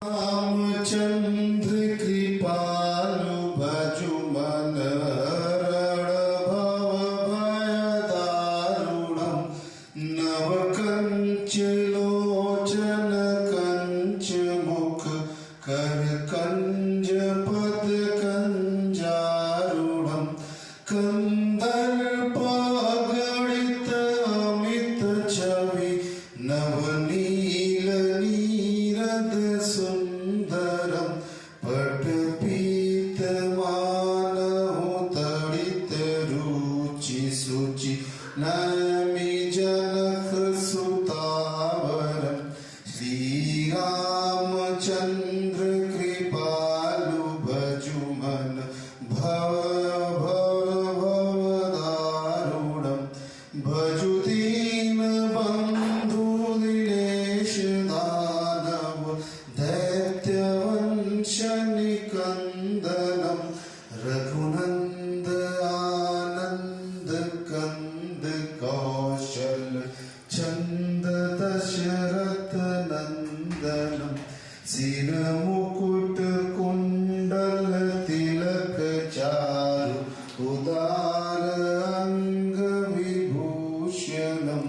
रामचंद्र कृपालु भजु मन भव भय दारुणम् नव कंच लोचन कंच मुख कर कंज पद कंजारुणम् कंदर्प गणित अमित छवि नवनील नीरद सुंदरम पटपीत मानहु तड़ित रुचि सुचि नमी जनक सुतावरम श्री रामचंद्र कृपालु भजु मन भव दारुणम भजु दीन बंधु दिनेश दानव दैत्यवंश निकंदनम रघुनंद आनंद कंद कौशल चंद दशरथ नंदनम सिर मुकुट कुंडल तिलक चारु उदार अंग विभूषणम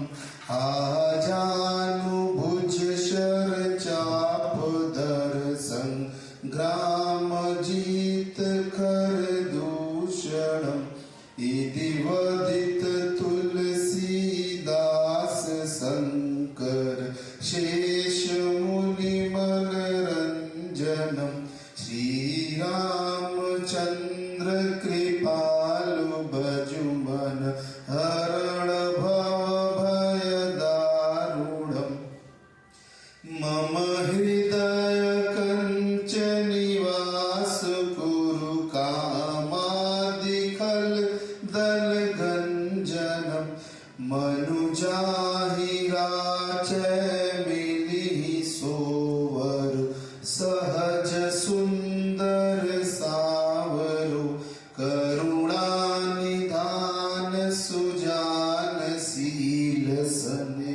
आजानुभुज शर चाप दर संग्राम जीत कर दूषणम इति वदित तुलसीदास शंकर शेष मुनि मनरंजनम श्री रामचंद्र कृपालु भजु मन हरण भव भय दारुणम् मम हृदय कंच निवास कुरु कामादिखल दल गंजनम मनुजाहि राचय मिलिहि सोवर सहज सुंदर सावरो करुणा निधान सुजान शील सने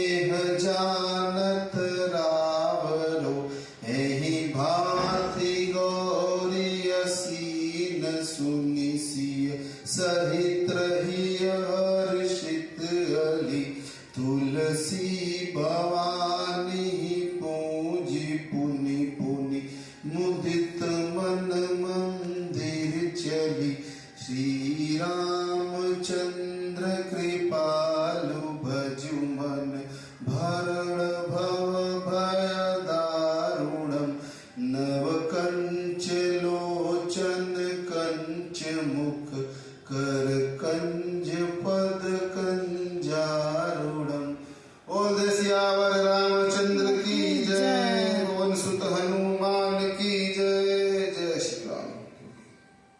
एह जानत रावरो एहि भांति गौरी असीन सुनिसिय सहित रहिय हर्षित अली तुलसी भवानी पूजी पुनि पुनि मुदित मन मंदिर चली श्री रामचंद्र कृपालु भजु मन भरण भव भय दारुणम नव कंच लोचन कंच मुख कर कंज पद कंजा